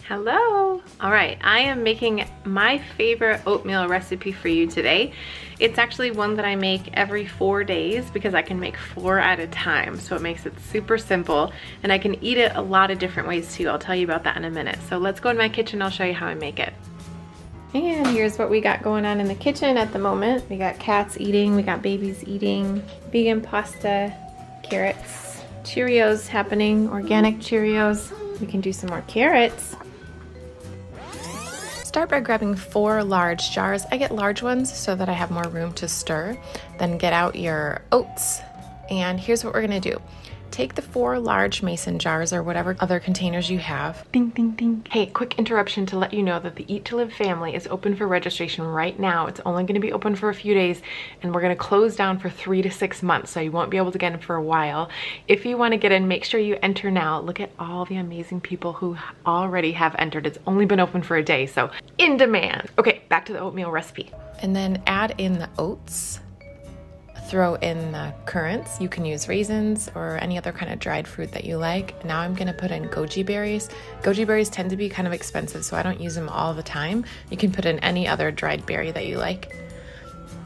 Hello! All right, I am making my favorite oatmeal recipe for you today. It's actually one that I make every 4 days because I can make 4 at a time. So it makes it super simple and I can eat it a lot of different ways too. I'll tell you about that in a minute. So let's go in my kitchen, I'll show you how I make it. And here's what we got going on in the kitchen at the moment. We got cats eating, we got babies eating, vegan pasta, carrots, Cheerios happening, organic Cheerios. We can do some more carrots. Start by grabbing 4 large jars. I get large ones so that I have more room to stir. Then get out your oats. And here's what we're gonna do. Take the 4 large mason jars or whatever other containers you have. Ding, ding, ding. Hey, quick interruption to let you know that the Eat to Live family is open for registration right now. It's only gonna be open for a few days and we're gonna close down for 3 to 6 months, so you won't be able to get in for a while. If you wanna get in, make sure you enter now. Look at all the amazing people who already have entered. It's only been open for a day, so in demand. Okay, back to the oatmeal recipe. And then add in the oats. Throw in the currants. You can use raisins or any other kind of dried fruit that you like. Now I'm gonna put in goji berries. Goji berries tend to be kind of expensive, so I don't use them all the time. You can put in any other dried berry that you like.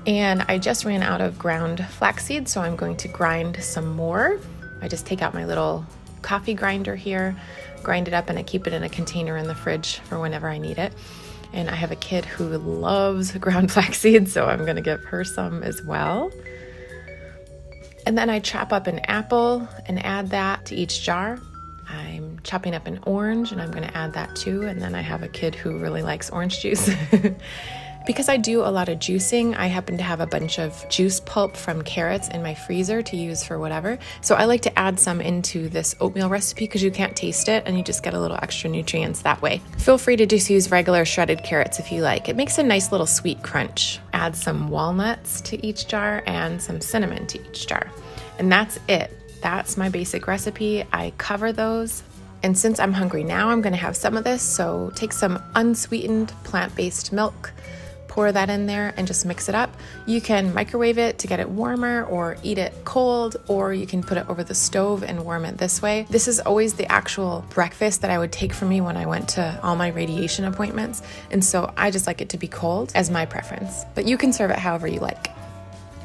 And I just ran out of ground flaxseed, so I'm going to grind some more. I just take out my little coffee grinder here, grind it up, and I keep it in a container in the fridge for whenever I need it. And I have a kid who loves ground flaxseed, so I'm gonna give her some as well. And then I chop up an apple and add that to each jar. I'm chopping up an orange and I'm gonna add that too. And then I have a kid who really likes orange juice. Because I do a lot of juicing, I happen to have a bunch of juice pulp from carrots in my freezer to use for whatever. So I like to add some into this oatmeal recipe because you can't taste it and you just get a little extra nutrients that way. Feel free to just use regular shredded carrots if you like. It makes a nice little sweet crunch. Add some walnuts to each jar and some cinnamon to each jar. And that's it. That's my basic recipe. I cover those. And since I'm hungry now, I'm gonna have some of this. So take some unsweetened plant-based milk, pour that in there and just mix it up. You can microwave it to get it warmer or eat it cold, or you can put it over the stove and warm it this way. This is always the actual breakfast that I would take for me when I went to all my radiation appointments. And so I just like it to be cold as my preference, but you can serve it however you like.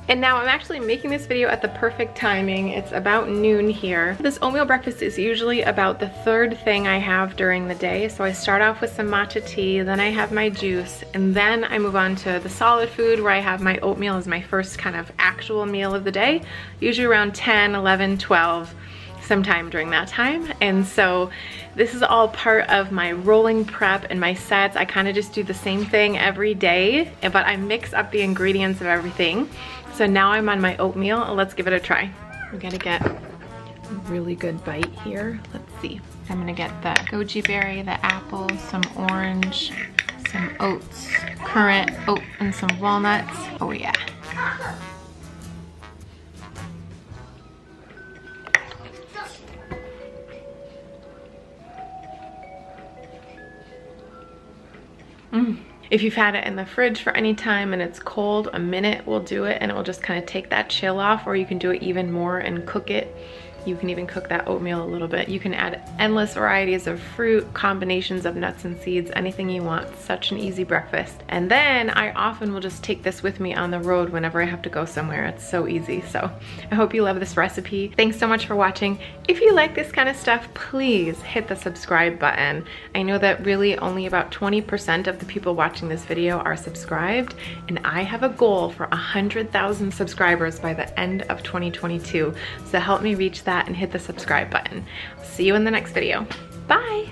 And now I'm actually making this video at the perfect timing. It's about noon here. This oatmeal breakfast is usually about the 3rd thing I have during the day. So I start off with some matcha tea, then I have my juice, and then I move on to the solid food where I have my oatmeal as my first kind of actual meal of the day, usually around 10, 11, 12. Sometime during that time. And so this is all part of my rolling prep and my sets. I kind of just do the same thing every day, but I mix up the ingredients of everything. So now I'm on my oatmeal. Let's give it a try. We gotta get a really good bite here. Let's see. I'm gonna get the goji berry, the apple, some orange, some oats, currant, and some walnuts. Oh yeah. If you've had it in the fridge for any time and it's cold, a minute will do it and it will just kind of take that chill off, or you can do it even more and cook it. You can even cook that oatmeal a little bit. You can add endless varieties of fruit, combinations of nuts and seeds, anything you want. Such an easy breakfast. And then I often will just take this with me on the road whenever I have to go somewhere. It's so easy. So I hope you love this recipe. Thanks so much for watching. If you like this kind of stuff, please hit the subscribe button. I know that really only about 20% of the people watching this video are subscribed, and I have a goal for 100,000 subscribers by the end of 2022. So help me reach that and hit the subscribe button. See you in the next video. Bye.